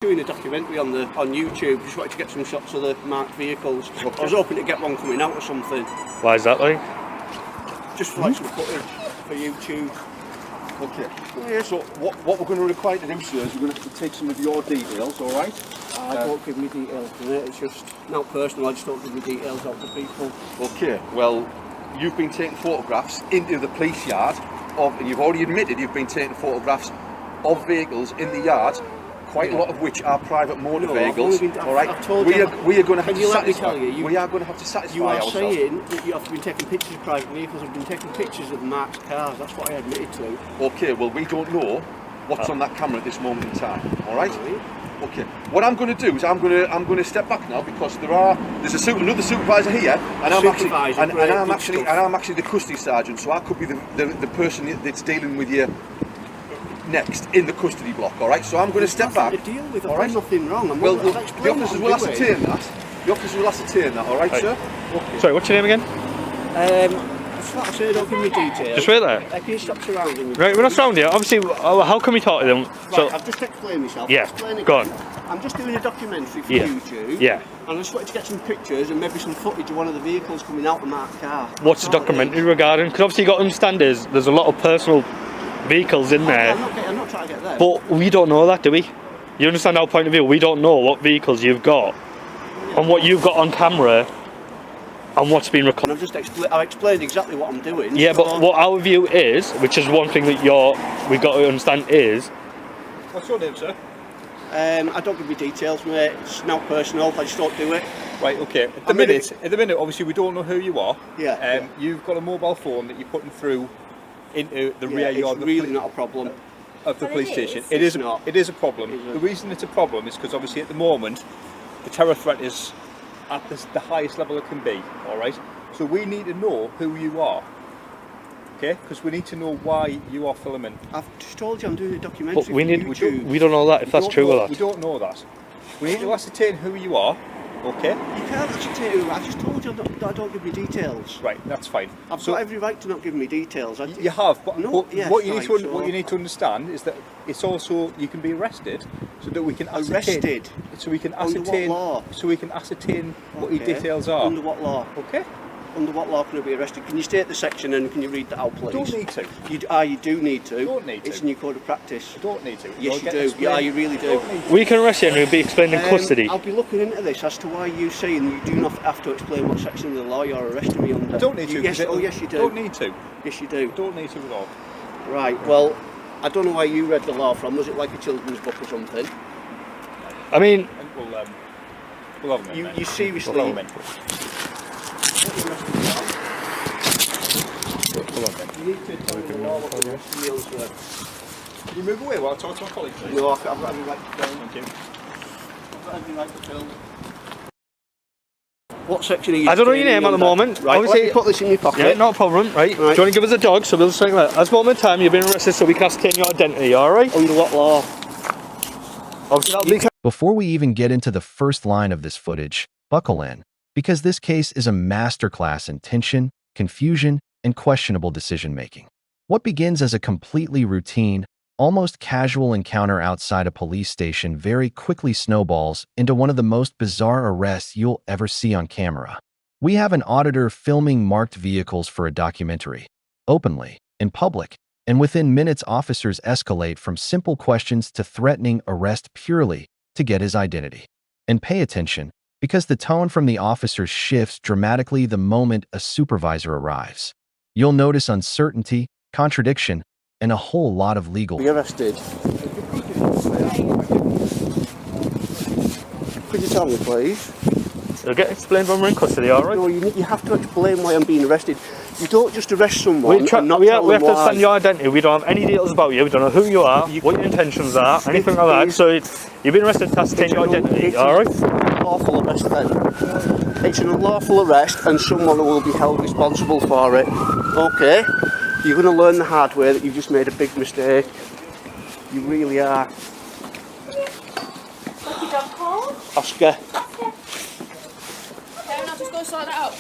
Doing a documentary on YouTube, just wanted to get some shots of the marked vehicles. I was hoping to get one coming out or something. Why is that like? Just for like some footage for YouTube. Okay. Yeah. So what we're going to require to do, sir, is we're going to have to take some of your details, all right? I don't give me details to it. It's just not personal. I just don't give me details out to people. Okay. Well, you've been taking photographs into the police yard of, and you've already admitted you've been taking photographs of vehicles in the yard. Quite a lot of which are private motor vehicles. All right, we are going to have to satisfy. We are going to have to satisfy you are ourselves. saying that you have been taking pictures of private vehicles. I've been taking pictures of marked cars. That's what I admitted to. Okay, well we don't know what's on that camera at this moment in time. All right. Okay. What I'm going to do is I'm going to step back now because there's another supervisor here, and I'm actually the custody sergeant, so I could be the person that's dealing with you next in the custody block. All right, so I'm going to step back. To deal with. I've done nothing wrong. Well, the officers will ascertain that. The officers will ascertain that. All right, sir. Okay. Sorry, what's your name again? That's what I said. Don't give me details. Just wait there. Can you stop surrounding me? Right, we're not surrounding you. Obviously, how can we talk to them? Right, So I've just explained myself. yeah, go on. I'm just doing a documentary for Yeah. YouTube. Yeah. And I just wanted to get some pictures and maybe some footage of one of the vehicles coming out of the marked car. What's the documentary regarding? Because obviously you got to understand there's a lot of personal vehicles in there. I'm not trying to get there. But we don't know that, do we? You understand our point of view? We don't know what vehicles you've got and what you've got on camera and what's been recorded. I've explained exactly what I'm doing. Yeah, but what our view is, which is one thing that we've got to understand is... What's your name, sir? I don't give you details, mate. It's not personal. I just don't do it. Right, okay. At the minute, obviously we don't know who you are. Yeah. You've got a mobile phone that you're putting through into the rear yard. It's really not a problem. Of the police station. It is not. It is a problem. The reason it's a problem is because obviously at the moment the terror threat is at the highest level it can be. All right. So we need to know who you are. Okay, because we need to know why you are filming. I've just told you I'm doing a documentary. But we don't know that, if that's true or not. We don't know that. We need to ascertain who you are. Okay. You can't ascertain who. I just told you I don't give you details. Right, that's fine. I've got every right to not give me details. You have, but, what you need to understand is that it's also you can be arrested, so that we can ascertain. So we can ascertain. Under what law? So we can ascertain what your details are. Under what law? Okay. Under what law can I be arrested? Can you state the section and can you read that out, please? You don't need to. You do need to. You don't need to. It's in your code of practice. You don't need to. Yes, you do. Yeah, you really do. We can arrest you and it'll be explained in custody. I'll be looking into this as to why you saying you do not have to explain what section of the law you're arresting me under. I don't need to. Yes, yes, you do. Don't need to. Yes, you do. Don't need to at all. Right. Well, I don't know where you read the law from. Was it like a children's book or something? I mean, we'll have them in. You seriously? We'll have them You need to tell me the law what you're arresting me on, sir. Can you move away while I talk to my colleague, please? No, I've got every right to film. Thank you. I've got every right to film. What section are you? I don't know your name at the moment. Right, obviously, let me put this in your pocket. Yeah, no problem, right? Do you want to give us a dog so we'll say that? At this moment in time, you've been arrested so we can ascertain your identity, alright? Under what law? Obviously, Before we even get into the first line of this footage, buckle in, because this case is a masterclass in tension, confusion, and questionable decision-making. What begins as a completely routine, almost casual encounter outside a police station very quickly snowballs into one of the most bizarre arrests you'll ever see on camera. We have an auditor filming marked vehicles for a documentary, openly, in public, and within minutes officers escalate from simple questions to threatening arrest purely to get his identity. And pay attention, because the tone from the officers shifts dramatically the moment a supervisor arrives. You'll notice uncertainty, contradiction, and a whole lot of legal. Be arrested. Could you tell me, please? it'll get explained when we're in custody, alright? No, you have to explain why I'm being arrested. You don't just arrest someone We have to understand your identity. We don't have any details about you. We don't know who you are, what your intentions are, anything like that. So you've been arrested to ascertain your identity, alright? It's an unlawful arrest then. It's an unlawful arrest and someone will be held responsible for it. Okay? You're going to learn the hard way that you've just made a big mistake. You really are. What's your dog called? Oscar. Okay, I'll just go sort that out.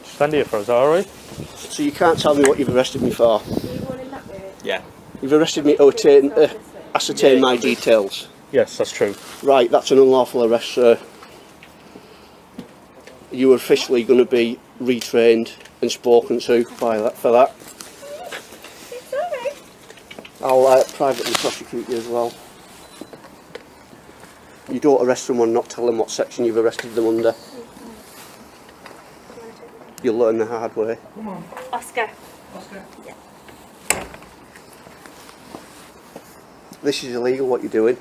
Stand here for us, alright? So you can't tell me what you've arrested me for? Are you going in that way? Yeah. You've arrested me to ascertain my details. Yes, that's true. Right, that's an unlawful arrest, sir. You are officially going to be retrained and spoken to by that, for that. It's alright. I'll privately prosecute you as well. You don't arrest someone, not tell them what section you've arrested them under. You'll learn the hard way. Come on. Oscar. Yeah. This is illegal what you're doing.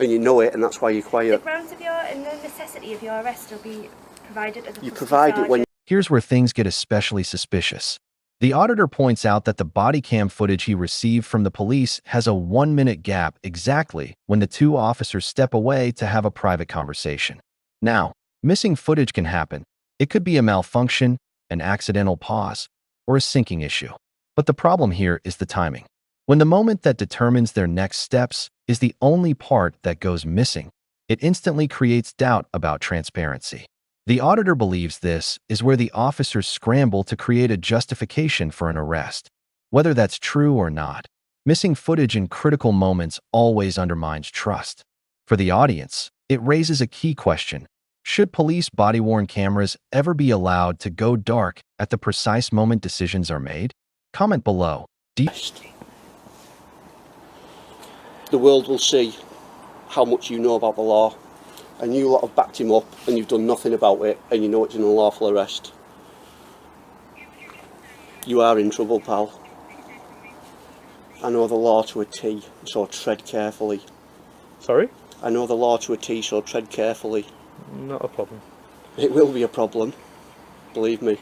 And you know it, and that's why you're The quiet. grounds of your and the necessity of your arrest will be provided at the You custody provide it when sergeant. Here's where things get especially suspicious. The auditor points out that the body cam footage he received from the police has a 1-minute gap exactly when the two officers step away to have a private conversation. Now, missing footage can happen. It could be a malfunction, an accidental pause, or a syncing issue. But the problem here is the timing. When the moment that determines their next steps is the only part that goes missing, it instantly creates doubt about transparency. The auditor believes this is where the officers scramble to create a justification for an arrest. Whether that's true or not, missing footage in critical moments always undermines trust. For the audience, it raises a key question. Should police body-worn cameras ever be allowed to go dark at the precise moment decisions are made? Comment below. the world will see how much you know about the law, and you lot have backed him up and you've done nothing about it, and you know it's an unlawful arrest. You are in trouble, pal. I know the law to a T, so tread carefully. Sorry? I know the law to a T, so tread carefully. Not a problem. It will be a problem, believe me.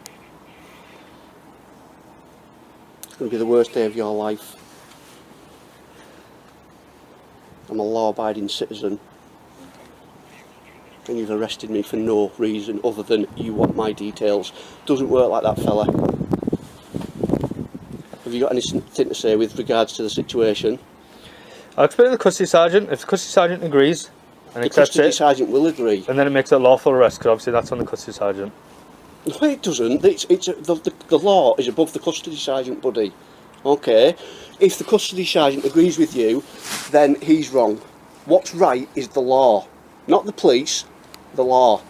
It's going to be the worst day of your life. I'm a law-abiding citizen, and you've arrested me for no reason other than you want my details. Doesn't work like that, fella. Have you got anything to say with regards to the situation? I'll explain to the custody sergeant. If the custody sergeant agrees and The accepts custody it, sergeant will agree. and then it makes it a lawful arrest, because obviously that's on the custody sergeant. No, it doesn't. The law is above the custody sergeant, buddy. Okay? If the custody sergeant agrees with you, then he's wrong. What's right is the law. Not the police, the law.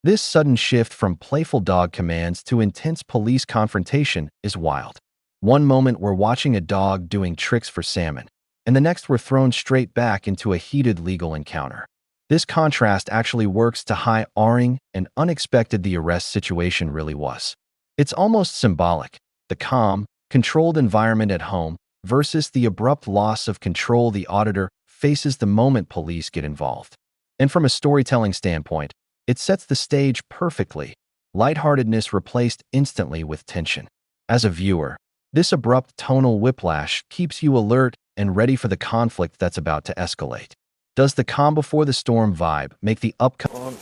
This sudden shift from playful dog commands to intense police confrontation is wild. One moment we're watching a dog doing tricks for salmon, and the next we're thrown straight back into a heated legal encounter. This contrast actually works to how jarring and unexpected the arrest situation really was. It's almost symbolic, the calm, controlled environment at home versus the abrupt loss of control the auditor faces the moment police get involved. And from a storytelling standpoint, it sets the stage perfectly. Lightheartedness replaced instantly with tension. As a viewer, this abrupt tonal whiplash keeps you alert and ready for the conflict that's about to escalate. Does the calm before the storm vibe make the upcoming...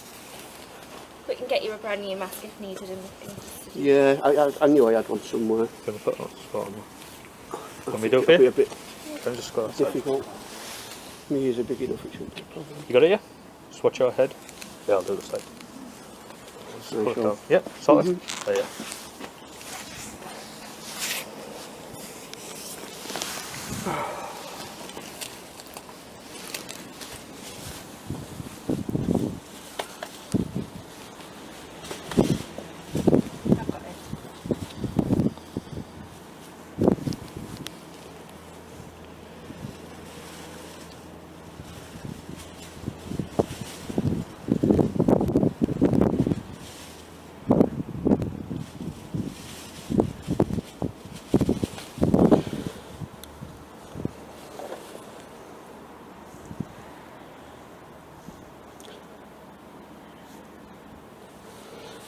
We can get you a brand new mask if needed in custody. Yeah, I knew I had one somewhere. Can we put it on the spot? Can we do it It'll be here? a bit Can I just go outside? difficult. My ears are big enough, it shouldn't be a problem. You got it, yeah? Just watch your head. Yeah, I'll do the side. Just Very put it sure. down. Yeah, sorted. There, yeah. I've got it.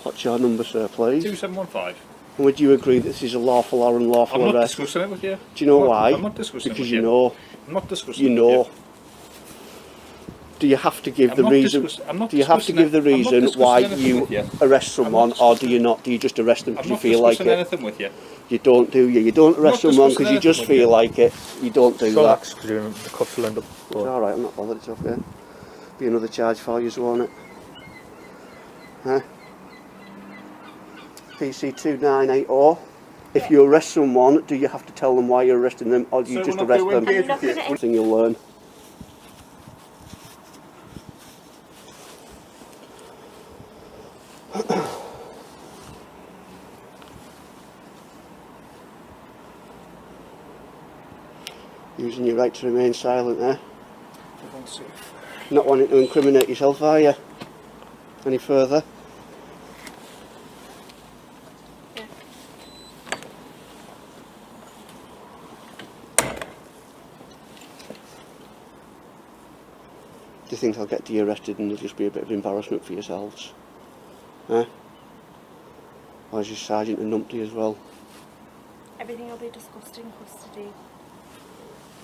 What's your number, sir, please? 2715. And would you agree that this is a lawful or unlawful I'm not arrest? discussing it with you. Do you know I'm not- why? I'm not discussing it Because with you you. know. I'm not discussing You it know. with Do you have to give I'm the not reason? I'm not Do you have to discussing give the I'm not reason discussing why anything you with you. arrest someone, or do you not? Do you just arrest them because I'm you not feel like discussing it? anything with you. You don't, do you? You don't arrest not someone because discussing you just anything with feel you. like it. You don't do that. Relax, because the cuffs will end up. It's alright, I'm not bothered, it's okay. Be another charge for you, won't it? Huh? PC 2980. If you arrest someone, do you have to tell them why you're arresting them, or do you So just we're not arrest going them? to engage with you. One thing you'll learn. Using your right to remain silent there. Not wanting to incriminate yourself, are you? Any further? Yeah. Do you think I'll get de-arrested and there'll just be a bit of embarrassment for yourselves? Huh? Or is your sergeant a numpty as well? Everything will be discussed in custody.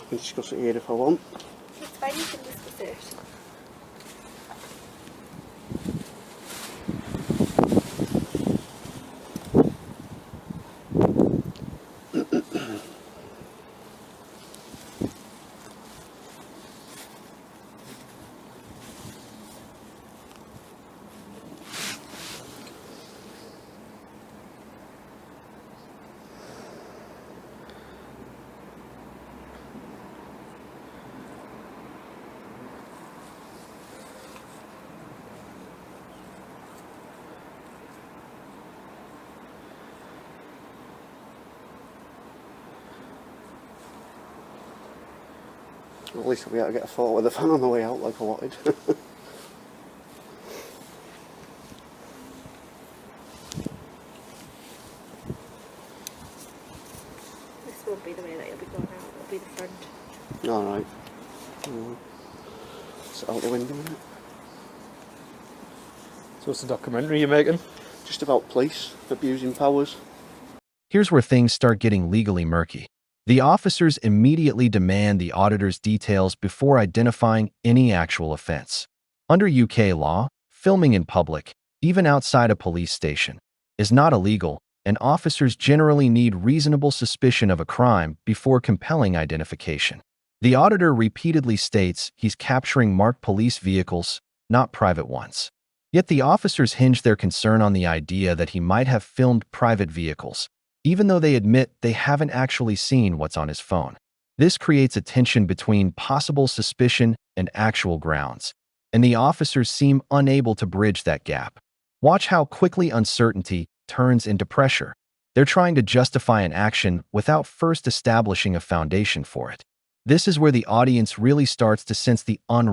I can discuss it here if I want. It's fine, you can discuss it. At least I'll be able to get a photo with the fan on the way out like I wanted. This won't be the way that you'll be going out, it'll be the front. Alright. It's out the window, isn't it? So what's the documentary you're making? Just about police abusing powers. Here's where things start getting legally murky. The officers immediately demand the auditor's details before identifying any actual offense. Under UK law, filming in public, even outside a police station, is not illegal, and officers generally need reasonable suspicion of a crime before compelling identification. The auditor repeatedly states he's capturing marked police vehicles, not private ones. Yet the officers hinge their concern on the idea that he might have filmed private vehicles, even though they admit they haven't actually seen what's on his phone. This creates a tension between possible suspicion and actual grounds, and the officers seem unable to bridge that gap. Watch how quickly uncertainty turns into pressure. They're trying to justify an action without first establishing a foundation for it. This is where the audience really starts to sense the unrest